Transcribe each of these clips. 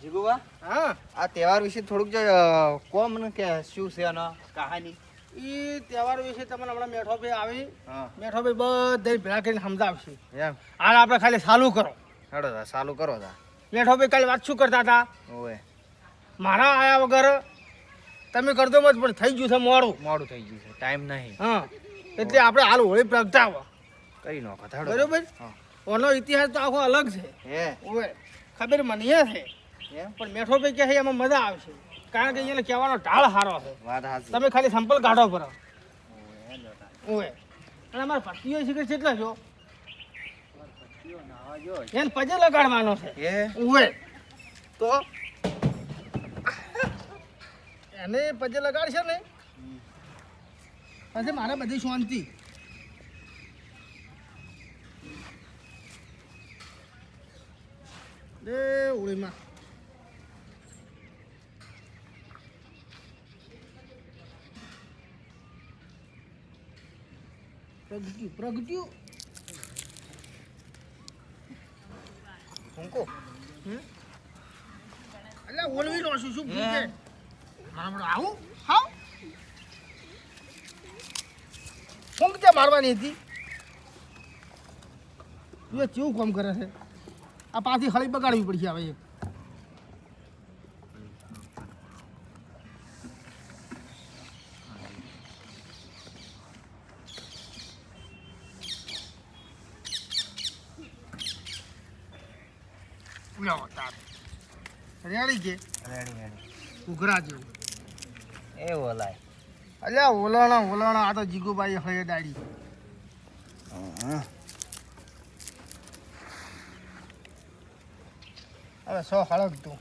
જીગુબા હા આ તહેવાર વિશે થોડુંક જો કહો મને કે શું છે આનો કહાની. એ તહેવાર વિશે તમને હમણાં મેઠો ભાઈ આવી હા મેઠો ભાઈ બધા ભેળા કરીને સમજાવશે એમ હાલ આપણે ખાલી ચાલુ કરો હેડો તા ચાલુ કરો તા. મેઠો ભાઈ કાલે વાત શું કરતા હતા ઓવે મારા આયા વગર તમે કરતો મત પણ થઈ ગયું છે મોડું મોડું થઈ ગયું છે ટાઈમ નહીં. હા એટલે આપણે હાલ હોળી પ્રગટાવો કરી નાખો હેડો. બરોબર હા ઓનો ઇતિહાસ તો આખો અલગ છે હે ઓવે ખબર મને છે એમ પણ મેઠો ભાઈ કહે એમાં મજા આવશે કારણ કે અહીંયા કહેવાનો ઢાળ સારો છે વાત હાચી. તમે ખાલી સંપલ કાઢો પર ઓવે અને અમારા પટ્ટીઓ શીખર છે એટલા જો એને પજે લગાડવાનો છે હે ઓવે તો એને પજે લગાડશે ને પછી મારે બધી શાંતિ રે ઓળીમાં પ્રગટ્યું ફૂંકો એટલે ઓળવી લો શું ભૂકે આવું હા ફૂંક ત્યાં મારવાની હતી તું કેવું કામ કરે છે આ પાછી હળી બગાડવી પડશે હવે એક રેડી છે રેડી રેડી ઉઘરા જેવું એ ઓલાય. અલ્યા ઓલાણા આ તો જીગુભાઈ હળે ડાળી હા હવે સો હળગ તું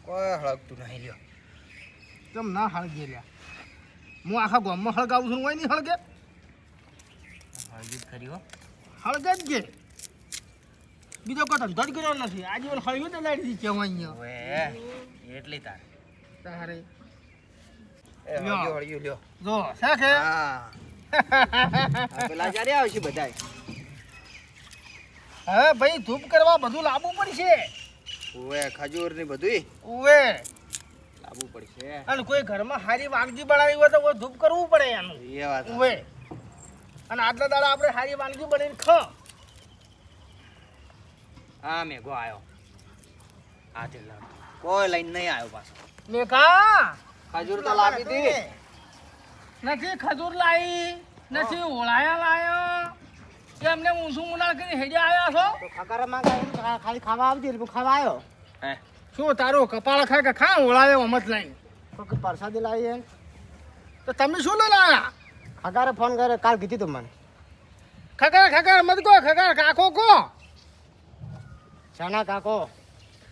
કોઈ હળગતું નહીં લ્યો. કેમ ના હળગે લ્યા હું આખા ગામમાં હળગાવું છું હોય નહીં હળગે હળગી જ ખરી હો. હળગે જ કે બીજો કોઈ ધંધો જ કર્યો નથી આજે ઓલ હળગ્યું તો લાડી દીધી કેવું અહીંયા ઓવે એટલી તાર. તારે એ હળગ્યું હળગ્યું લ્યો. જો શાખે હા આ પેલા જ્યારે આવશે બધાય. હવે ભાઈ ધૂપ કરવા બધું લાવવું પડશે ઓવે ખજૂર ને બધુંય ઉવે લાવવું પડશે. અને કોઈ ઘરમાં સારી વાનગી બનાવી હોય તો કોઈ ધૂપ કરવું પડે એનું એ વાત ઉવે અને આટલા દાડા આપણે સારી વાનગી બનાવીને ખા હા મેઘો આવ્યો. હા તે કોઈ લઈને નહીં આવ્યો પાછો. મેકા ખજૂર તો લાવી હતી. નથી ખજૂર લાવી નથી ઓળાયા લાયો કે અમને ઊંસું ઉનાળ કરી હેડ્યા આવ્યા છો તો ખકારા માંગા ખાલી ખાવા આવતી એટલે ખાવા આવ્યો. હે શું તારું કપાળ ખાય કે ખા ઓળાયો અમત લઈને તો પરસાદી લાવી એમ. તો તમે શું લઈને આવ્યા ખકારે ફોન કરે કાલ કીધી તું મને. ખકાર મત કહો ખકાર કાકો કહો શાના કાકો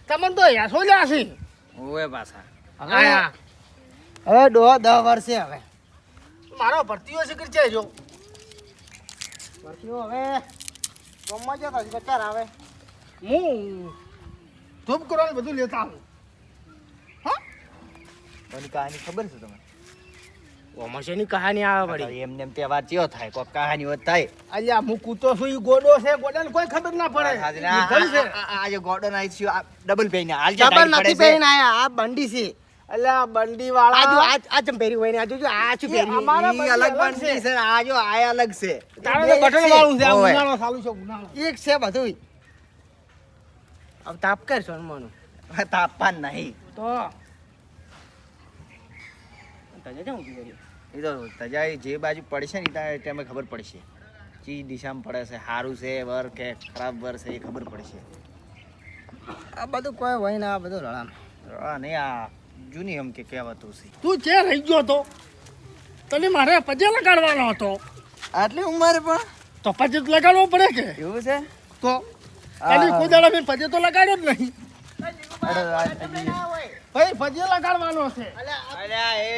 તમને તો યાસો લ્યાસી ઓવે પાછા આયા હવે 10 વર્ષે હવે મારો ભરતીઓ શીખર છે જો ભરતીઓ હવે કોમમાં જતો બચાર આવે. હું ધૂપ કરવાનું બધું લેતા આવું હા મને કહાની ખબર છે તમે. ઓમશેની કહાની આવે વળી એમને એમ તહેવાર ચિયો થાય કોઈ કહાની હોત થાય. અલ્યા હું કૂતો છું ઈ ગોડો છે ગોડાને કોઈ ખબર ના પડે આજે ગોડન આવી છે ડબલ પહેરીને હાલ ડબલ નથી પહેરીને આયા આ બંડી છે અલ્યા બંડી વાળા આ ચમ પહેરી હોય ને આ જોજો આ શું પહેરી અમારા ઈ અલગ બંડી છે ને આ જો આ અલગ છે. તારે તો બટન વાળું છે આ ઓવે. ઉનાળો ચાલુ છે ઉનાળો એક છે બધું હવે તાપ કર સોનમાનું તાપમાન નહીં. તો તને કેમ ઊભી કરી એ તો તજાઈ જે બાજુ પડશે ને ત્યાં ટાઈમે ખબર પડશે ચી દિશામાં પડે છે સારું છે વર કે ખરાબ વર છે એ ખબર પડશે. આ બધું કોઈ હોય ને આ બધું રળામ નહીં આ જૂની એમ કે કહેવાતું છે. તું ચે રહી ગયો તો તને મારે પજે લગાડવાનો હતો આટલી ઉંમરે પણ તો પજે તો લગાડવો પડે કે એવું છે. તો ખાલી કુદાડા મેં પજે તો લગાડ્યો જ નહીં ભાઈ પજે લગાડવાનો છે અલ્યા એ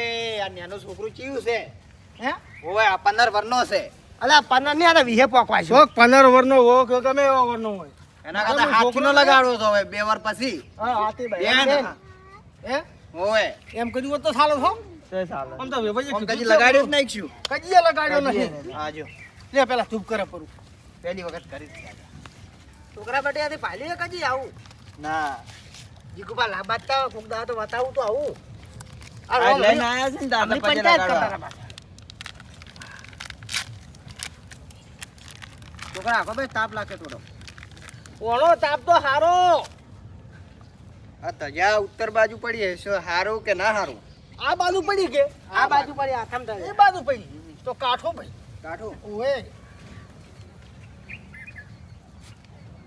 આ નાનું છોકરું ચીયું છે હે ઓય આ 15 વર્ષનો છે. અલા 15 ની આ વિહે પોકવા છે શોખ 15 વર્ષનો હો કે ગમે એવો વર્ષનો હોય એના કરતા હાથીનો લગાડવો તો હવે 2 વર્ષ પછી. હા આતી બે ભાઈ ને. હે ઓય એમ કર્યું હોત તો સાલો છો તે સાલે આમ તો વેવાઈ આમ કદી લગાડ્યું જ નાખ્યું. કજીએ લગાડ્યો નહીં આ જો લે પેલા ચૂપ કરે પરું પહેલી વખત કરી જ છે. છોકરા બટિયાથી પાલી કજી આવું ના જીગુબા લાબાતા કોક દા તો બતાવું તો આવું આ લઈને આયા છે ને તાર આપણી પજે પંચાયત લગાડવા. કરતા હતા. છોકરા આખો ભાઈ તાપ લાગે થોડો ઓનો તાપ તો હારો આ તજા ઉત્તર બાજુ પડી હશે હારું કે ના હારું? આ બાજુ પડી કે આ બાજુ પર આથમ એ થાય બાજુ પડી તો કાઠો ભાઈ કાઠું ઓએ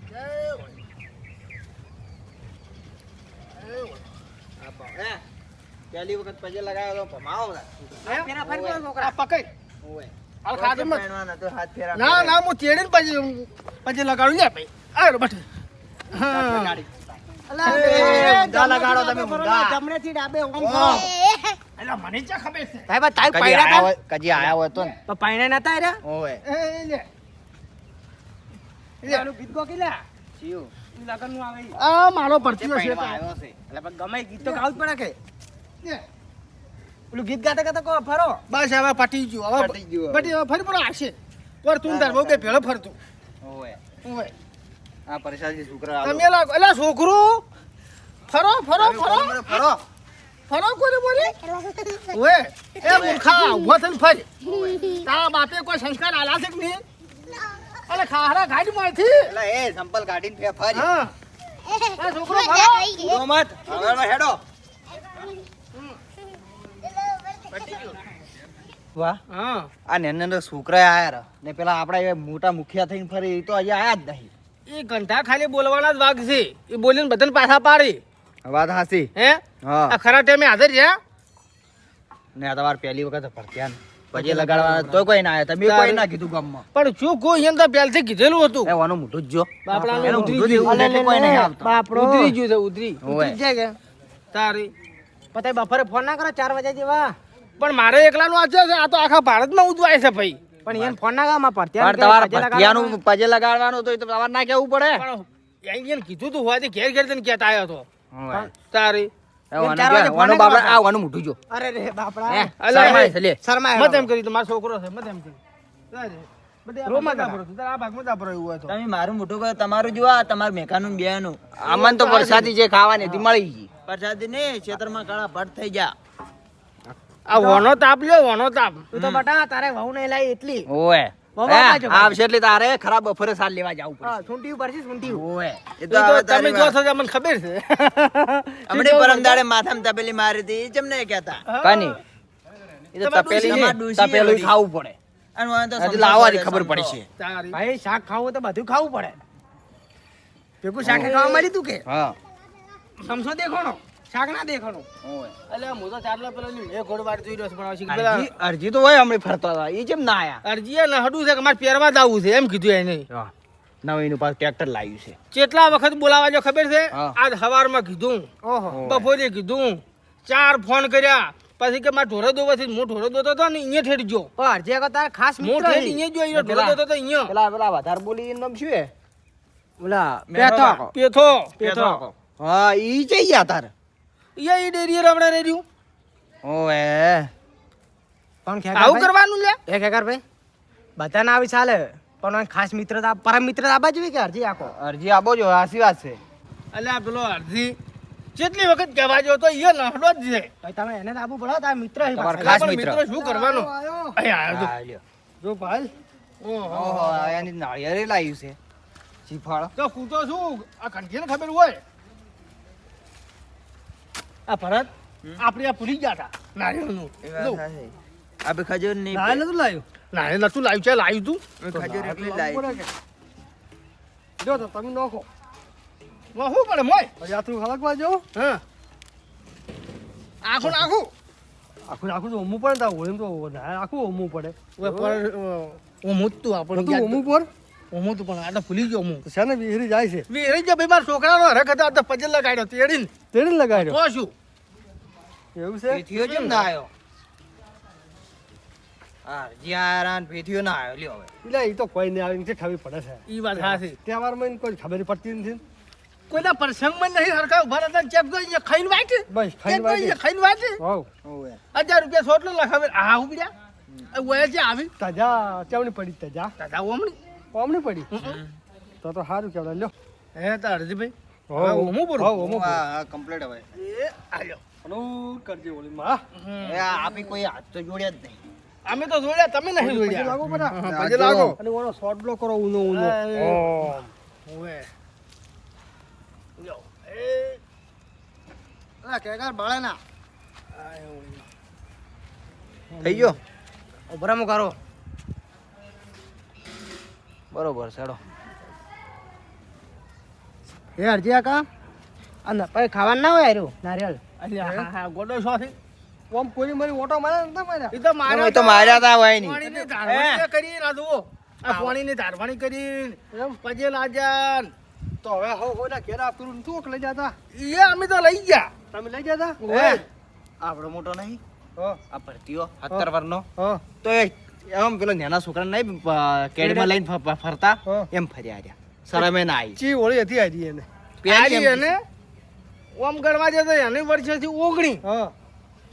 જય હોય. જય હોય. આ હે પહેલી વખત પજે લગાવ્યો તો ભમાવો બધા. ફેરા ફરી ગયો આ છોકરા પકડ ઓય હાલ ખાધું મત. પહેરવાના તો હાથ ફેરા ના ના હું તેડીને પછી લગાડું લે ભાઈ આ રો બઠે હા ગાડી. અલા, એ, ઊંધા લગાડો તમે, ઊંધા. જમણેથી ડાબે ઓમ ઓહ. કરો. એટલે મને ચા ખબર છે ભાઈ બા તાઈ કજી પૈડા આયા તા હોય કજી આયા હોય તો ને તો પૈણા નતા રે ઓય એ લે એનું ગીત ગો કિલા ચિયું લગન નું આવે ઈ. આ મારો તે પરચીયો છે પૈણવા આવ્યો છે. એટલે પણ ગમે ઈ ગીત તો ગાવું જ પડે કે લે. પેલું ગીત ગાતા ગાતા કો ફરો બસ હવે પટી ગયું હવે પટી ગયું હવે. પટી હવે ફરી પડો આવશે પર તું તાર બહુ બે ભેળો ફરતું ઓય ઓય આ પરેશાનથી છોકરા આલો. તમે લાગ એટલે છોકરો ફરો ફરો તમે ફરો બોલો, ફરો ફરો કોને બોલી ઓય એ મૂર્ખા ઉભો થઈને ફરી તારા બાપે કોઈ સંસ્કાર આલા છે કે નહીં અલે ખારા ગાડી માંથી એટલે એ સંપલ કાઢીને ફેફારી હા એ છોકરો ફરો ઊભો મત આગળમાં હેડો વાહ હા આ નેના છોકરા આયા રા ને પેલા આપડા એ મોટા મુખિયા થઈને ફરી એ તો હજી આયા જ નહીં. એ ઘંટા ખાલી બોલવાના જ વાગ છે એ બોલીને બધાને પાછા પાડી વાત હાસી હે હા આ ખરા ટાઈમે હાજર છે ને આ તમારે પહેલી વખત ભરત્યા પછી લગાડવાના તો કોઈ ના આયા તમે કોઈ ના કીધું ગામમાં પણ શું કોઈ એમ તો પહેલથી કીધેલું હતું એ વાનું મોઢું જ જો બાપડાનું એનું ઉતરી મોઢું જ એવું ગયું. છે એટલે કોઈ નહીં આવતો. બાપરો ઉતરી ગયું છે ઉતરી ઓય. ઉતરી જાય કે તારી પતાઈ બપોરે ફોન ના કરો 4 વાગ્યા જેવા પણ મારે એકલાનું આ છે આ તો આખા ભારતમાં ઉજવાય છે ભાઈ પણ એને ફોન ના કરો માં પડત્યા પણ તમારે ભરતિયાનું પજે લગાડવાનું તો એ તો તમારે ના કેવું પડે પણ એને કીધું તું હોવાથી ઘેર ઘેર તને કહેતા આવ્યો હતો ઓય. તારી એ વાનું ચાર વાગે જો, ફોન વાનું ના બાપડા કરવાનો. આ વાનું મોઢું જો અરે રે બાપડા હે, અલા, શરમાય એ. છે લે. શરમાય મત એમ કરી તો મારો છોકરો છે મત એમ કરી રોમાં આ ભાગમાં દાબરો એવું હોય તો તમે મારું મોઢું કહો તમારું જો આ તમારું મેકાનું ને બેનું આમન તો વરસાદી જે ખાવાની હતી મળી ગઈ વરસાદી ને ખેતરમાં કાળા ભટ થઈ જા આ વનો તાપ લ્યો વનો તાપ તું તો બટા તારે વહુ ને લાઈ એટલી ઓય બાબા હે, બાજુ. આવશે એટલે તારે ખરાબ બફરે સાલ લેવા જવું હા પડશે સુંટી ઉપર છે સુંટી ઓય એ એ તો તો હવે તમે તારી જો વાત. છો કે મને ખબર છે હમણે પરમ દાડે માથામાં તપેલી મારી હતી એ ચમ નહીં કહેતા કાની એ તો તમારે તપેલી ડૂસી, છે, તપેલું ખાવું પડે અને વાંધો હજી લાવવાની ખબર પડશે તારી ભાઈ શાક ખાવું તો બધું ખાવું પડે ભેગું શાક ખાવા મળી તું કે હા સમસો દેખાણો શાક ના દેખાણો ઓય અલે હું તો ચાટલા પેલો એ ઘોડવાડ જોઈ રહ્યો છું પણ પછી પેલા અરજી અરજી તો હોય હમણે ફરતા હતા એ જેમ ના આયા અરજી ને હડું છે કે મારે પહેરવા જ આવવું છે એમ કીધું એને નવીનું પાછું ટ્રેક્ટર લાવ્યું છે કેટલા વખત બોલાવા જો ખબર છે હા. આજ સવારમાં કીધું ઓહો બપોરે કીધું 4 ફોન કર્યા પછી કે મારે ઢોરો દોવાથી હું ઢોરો દોતો હતો ને અહીંયા ઠેઠ જો પણ અરજી આગળ તારા ખાસ હું મિત્ર ઠેઠ છે. અહીંયા જો અહીંયા ઢોરો દોતો હતો અહીંયા પેલા પેલા વધારે બોલી એનું નામ શું હે ઓલા મેઠો પેથો કાકો. પેથો પેથો. હા ઈ જઈ ગયા તાર અહીંયા ઈ ડેરીએ રમણા રેડ્યું ઓએ પણ આવું કરવાનું લે એ ખેકર ભાઈ બધા ના આવી ચાલે પણ ઓય ખાસ મિત્રતા પરમ મિત્રતા આબા જેવી કે અરજી આખો અરજી આપો જો હાસી વાત છે અલ્યા પેલો અડધી જેટલી વખત કહેવા જો તો એ લહડો જ છે ભાઈ તમે એને તો આપવું પડે તારા મિત્ર છે તમારા પાછા. ખાસ પણ મિત્ર. મિત્રો શું કરવાનું અહીંયા આવ્યો હા, લ્યો. જો ભાઈ ઓહો ઓહો આયાની નાળિયેરી લાવ્યું છે શ્રીફળ તો હું તો શું આ કંઠીને ખબર હોય આ ભરત આપણે આ ભૂલી ગયા હતા નારિયેળનું જો, આપે ખજૂર નહીં નતું લાવ્યું નારિયેળ નતું લાવ્યું છે લાવ્યું તું ખજૂર એકલી લાવી જો તો તમે નોખો શું પડે મોય યાત્રુ ખલકવા જો હા આખું નાખું આખું આખું તો ઓમું પડે તા ઓમ તો આખું ઓમું પડે ઓય પર ઓમું જ તું આપણે તું ઓમું પર ઓમું તું પણ આ તો ભૂલી ગયો હું તો શાને વિહરી જાય છે વેરી જો ભાઈ મારા છોકરાનો હરખ હતા તો પજલ લગાડ્યો તેડીને તેડી લગાડ્યો તો શું એવું છે પેથીઓ કેમ ના આવ્યો હા જ્યારાન પેથીઓ ના આવ્યો લ્યો હવે એટલે એ તો કોઈ નહીં આવીને છે ખબર પડે છે ઈ વાત સાચી તહેવારમાં એને કોઈ ખબર પડતી નથી કોઈના પ્રસંગમાં નહીં હરખા ઉભા રહેતા ચેક તો અહીંયા ખાઈને વાંચે બસ ચેક ખાઈ તો અહીંયા ખાઈને વાંચે હોવ 1000 રૂપિયા સોટલો લખાવે આ ઉપડ્યા ઓય છે આવી તાજા ચવણી પડી તાજા દાદા ઓમણી કોમ નહીં પડી તો સારું કહેવાય લ્યો હે તાર હરજીભાઈ હું બોલું હું આ કમ્પ્લીટ હવે એ આલ્યો અનુ કરજે ઓલીમાં એ આપી કોઈ હાથ તો જોડ્યા જ નહીં. અમે તો જોડ્યા તમે નહીં જોડ્યા લાગો બરા પજે લાગો અને ઓનો શોર્ટ બ્લોક કરો ઉનો ઓવે યો એ આ કેગાર બાળાના થઈ ગયો ઉભરામો કરો બરોબર ચડો. હે અરજી કાકા અને પછી ખાવાનું ના હોય હારું નારિયેળ અલ્યા હા ગોડો શોથી ઓમ કોઈ મારી ઓટો મારે નતા માર્યા એ તો એ તો માર્યા તા હોય નહીં. પાણીની ધારવાણી કરી ના જુઓ આ પાણીની ધારવાણી કરી એમ પજે લાજાન તો હવે હો ના ઘેર આપતું તું લઈ જતા એ અમે તો લઈ ગયા તમે લઈ જતા આપણો મોટો નહીં હો આ ભરતીઓ 17 વર્ષનો હો તો એ આમ પેલો નાના છોકરા નહીં કેડમાં લઈને ફરતા હા. એમ ફર્યા રહ્યા. શરમે ના આવી. ચી ઓળી હતી આજી એને પેલી એમ એને ઓમ ગણવા જતો એની વર્ષેથી 19 હા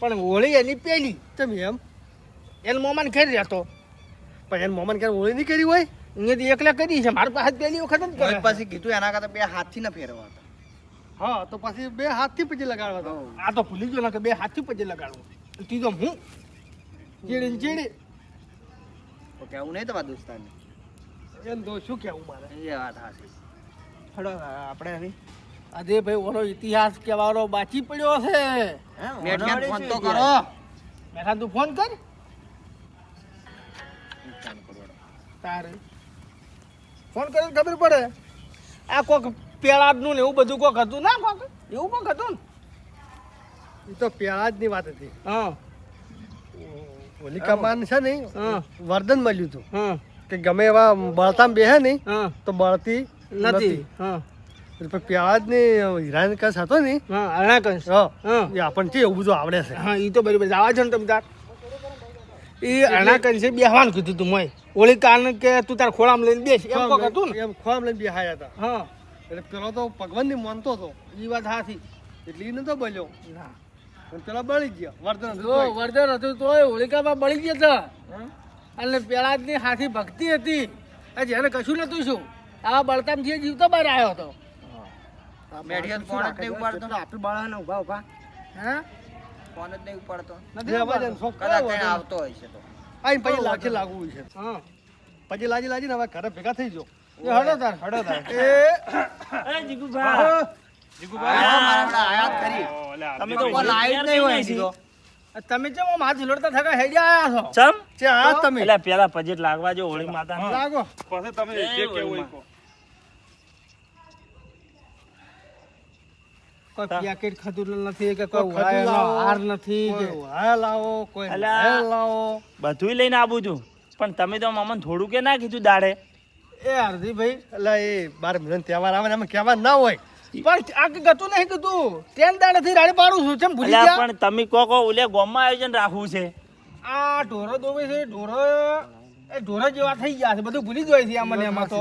પણ હોળી એની પેલી તમે એમ એને મોમાન ખેર રહેતો પણ એને મોમાન ખેર હોળી નહીં કરી હોય અહીંયાથી એકલા કરી છે મારી પાસે પહેલી વખત જ કોઈ કરે પછી કીધું એના કરતા બે હાથથી ન ફેરવા હતા. હા તો પછી બે હાથથી પછી લગાડવા તો આ તો ભૂલી ગયો ને કે બે હાથથી પછી લગાડવું ત્રીજો હું ચીડી ને ચીડી તો કેવું નહીં તમારા દોસ્તારને. એમ તો શું કેવું મારે એ વાત હાચી. હડો આપણે હવે આજે ભાઈ ઓલો ઇતિહાસ કહેવાનો બાકી પડ્યો છે મેઠિયાને ફોન તો કરો. મેઠા તું ફોન કર તારે ફોન કરીને ખબર પડે આ કોક પેલાદનું ને એવું બધું કોક હતું ના કોક એવું કોક હતું ને એ તો પેલાદની વાત હતી હા હોલિકા માન છે ને વરદાન મળ્યું હતું કે ગમે એવા બળતામ બેહે નહીં તો બળતી નથી પેલાદની હિરાનકશ હતો ને અરણાકશ એ આપણને એવું બધું આવડે છે હા એ તો બરાબર જવા છે ને તમે તાર એ અરણાકશે બેહવાનું કીધું તું મોય ઓલી કારણ કે તું તાર ખોળામાં લઈને બેસ એમ કોક હતું ને એમ ખોળામાં લઈને બેહાયા હતા હા એટલે પેલો તો ભગવાન ની માનતો હતો એ વાત હાથી એટલે એ નતો બોલ્યો ના પણ પેલા બળી ગયા વર્ધન હતું તોય હોલિકામાં બળી ગયા હતા અને પેલા ની હાથી ભક્તિ હતી જેને કશું નતું શું આવા બળતામ જે જીવતો બહાર આવ્યો હતો મેઠિયાને ફોન જ નહીં ઉપાડતો. આપણે બાળાને ઉભા ઉભા હા ફોન જ નહીં ઉપાડતો. નથી કદાચ તેને આવતો હોય છે તો. આઈ પછી લાગશે લાગવું છે હા પછી લાજી ને હવે ઘરે ભેગા થઈ જાઓ એ હડો તાર એ જીગુભા મારા હમણાં આયાત કરી. તમે તો કોઈ લાઈટ નહીં હોય સીધો. તમે કેમ આમ હાથ ઝુલડતા થકા હેડી આયા છો ચમ છે આ તમે એટલે પેલા પજેટ લાગવા જો હોળી માતા લાગો પછી તમે જે કેવું હોય કોઈ પેકેટ ખતું નથી કે કોઈ ઉડાયેલો હાર નથી કે ઉડાયેલો લાવો કોઈ અલા. ઉડાયેલો લાવો બધુંય લઈને આવું છું પણ તમે તો મામા થોડું કે ના કીધું દાડે એ અરજી ભાઈ એટલે એ 12 મહિના તહેવાર આવે ને અમે કહેવા ના હોય પણ આ કે ગતું નહીં કીધું તેન દાડેથી રાડી પાડું છું ચમ ભૂલી અલ્યા ગયા પણ તમે કહો ઓલે ગામમાં આયોજન રાખવું છે આ ઢોરો દોવે છે ઢોરો જેવા થઈ ગયા છે બધું ભૂલી જાય છે આમાં ને એમાં તો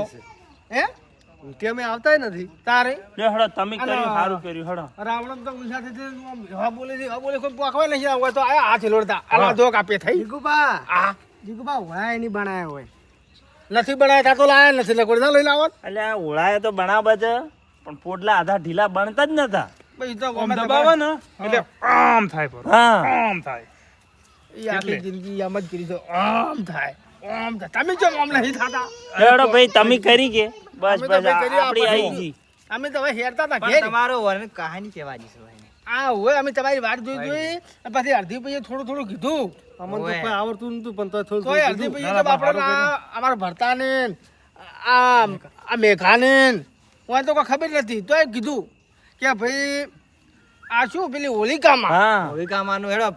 હે કે અમે આવતાય નથી તારે લે હડો તમે કર્યું સારું કર્યું હડો રાવણ તો ઉલસાથી છે હવા બોલે છે હવા બોલે કોઈ પોકવા નહીં આવે તો આ હાથ લોડતા આલા દો કાપે થઈ જીગુબા આ જીગુબા ઉળાય નહીં બનાયા હોય નથી બનાવ્યા તા તો લાયા નથી લકોડ ના લઈ લાવો અલ્યા ઓળાએ તો બનાવે છે પણ પોટલા આધા ઢીલા બનતા જ નતા ભાઈ તો આમ દબાવો ને એટલે આમ થાય પર હા આમ થાય ઈ આખી જિંદગી આમ જ કરી તો આમ થાય તમે જો આમ નહીં થતા હેડો ભાઈ તમે કરી કે બસ અમે તો બસ ભાઈ કરી આપણી આપણી. આવી ગઈ અમે તો હવે હેરતા હતા પણ ઘેર તમારો વર્ણન કહાની કહેવા જશે ભાઈને. આ હોય અમે તમારી વાત જોઈ પછી અડધી પછી થોડું કીધું અમને તો કોઈ આવડતું નતું પણ તો થોડું અડધી પછી તો આપણે અમારા ભરતાને આ મેઘાને હું તો કોઈ ખબર નથી તોય કીધું કે ભાઈ આ શું પેલી હોલિકામાં હા હોલિકામાંનું હેડો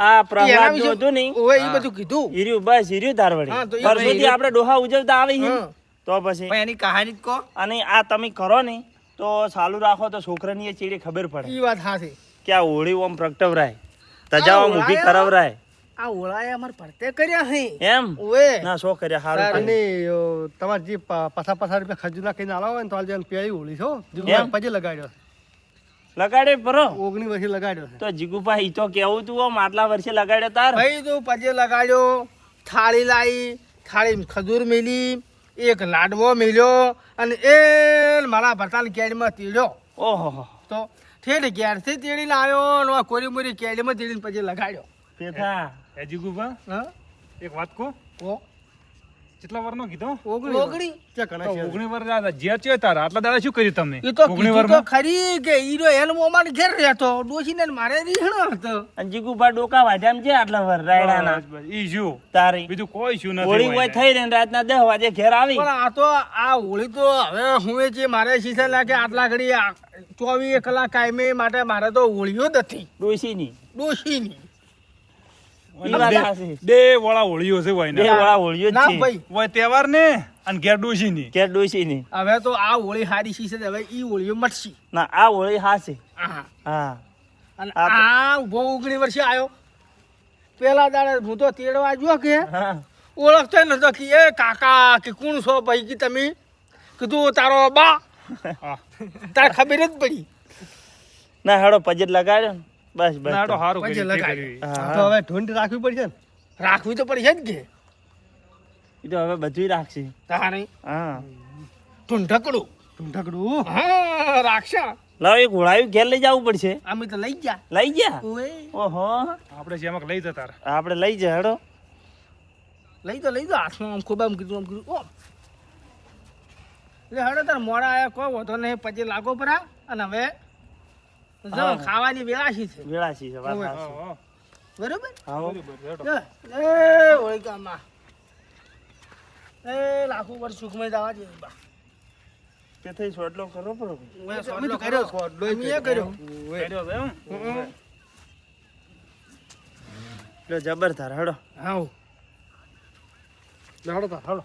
આ પ્રહલાદ નું હતું ને ઓય એ બધું કીધું હીર્યું બસ હીર્યું તારવડી હા, તો ઈ વર્ષોથી આપણે ડોહા ઉજવતા આવી છે હા. તો પછી પણ એની કહાની જ કહો. અને આ તમે કરો ને તો ચાલુ રાખો તો છોકરાની એ ચીડી ખબર પડે ઈ વાત હાથી કે આ હોળી ઓમ પ્રગટવરાય તજાવા ઊભી કરાવરાય આ ઓળાએ અમાર ભરતે કર્યા હે એમ ઓએ ના શો કર્યા સારું અને કર્યું. તમારે જે પછા રૂપિયા ખજૂર નાખીને આલો હોય ને તો આજે પેલી હોળી છો એમ? પછી લગાડ્યો લગાડે પરો 19 વર્ષે લગાડ્યો છે તો જીગુભા ઈ તો કેવું તું આમ આટલા વર્ષે લગાડ્યો તાર ભાઈ તું પછી લગાડ્યો થાળી લાવી થાળી ખજૂર મેલી એક લાડવો મેલ્યો અને એ મારા ભરતાની કેરીમાં તીડ્યો. ઓહો તો ઠેઠ ઘેરથી તેડીને આવ્યો ને કોરી મોરી કેરીમાં તેડીને પછી લગાડ્યો. પેથા એ જીગુભા હા એક વાત કહું ઓ કેટલા વાર નો કીધો ઓગણી ત્યાં ઘણા છે. 19 વાર જે છે તારા આટલા દાડા શું કર્યું તમે એ તો 19 કીધું તો વારમાં ખરી કે ઈરો એનો મોમાં ઘેર રહેતો ડોશીને ને મારે રીહણો હતો. અને જીગુભા ડોકા વાઢ્યામ છે આટલા વર રાયડાના બસ, બસ, ઈ શું તારી બીજું કોઈ શું હોળી નથી હોય થઈ રહી ને રાતના 10 વાગે ઘેર આવી પણ આ તો આ હોળી તો હવે હું એ જે મારે શીશે લાગે આટલા ઘડી 24 કલાક કાયમી માટે મારે તો હોળીઓ જ હતી ડોશીની ડોશીની. ઈ વાત સાચી. બે વળા હોળીઓ છે હોય બે ને વાળા હોળીઓ જ ના છે ભાઈ હોય તહેવાર ને અને ઘેર ડોશીની ઘેર ડોશીની હવે તો આ હોળી હારી શીશે હવે ઈ હોળીઓ મટશે. ના આ હોળી હાસે હા હા અને આ તો- આ ઉભો 19 વર્ષે આવ્યો પેલા દાડે હું તો તેડવા જો કે હા ઓળખતો નતો કે એ કાકા કે કોણ છો ભાઈ કે તમે કીધું તારો બા હા તારે ખબર જ પડી. ના હેડો પજેટ લગાડ્યો ને બસ બસ ના તો હારું પછી કર્યું, તે લગાડ્યું. કર્યું. હા. તો હવે ઢૂંઢ રાખવી પડશે ને રાખવી તો પડશે જ કે ઈ તો હવે બધું રાખશે તારે હા ઢૂંઢકડું ઢૂંઢકડું હા રાખશે લાવ એક ઘોડાયું ઘેર લઈ જવું પડશે અમે તો લઈ જા લઈ ગયા ઓએ ઓહો આપણે જેમાં લઈ જતા આપણે લઈ જા હેડો લઈ તો હાથમાં આમ ખૂબ આમ કીધું ઓમ એટલે હડો તાર મોડા આયા કોઈ વધો નહીં પછી લાગો પરા અને હવે જો હા. ખાવાની વેળાશી છે વેળાસી છે વાત ઓવે. સાચી. બરોબર હાઓ. એ ઓળી કામમાં એ લાખો વર્ષ સુખમય દાવા છે બા તે થઈ સોટલો કરો પડો અમે તો કર્યો અમે એ કર્યો કર્યો તો એમ લો જબર તાર હેડો હા હાલો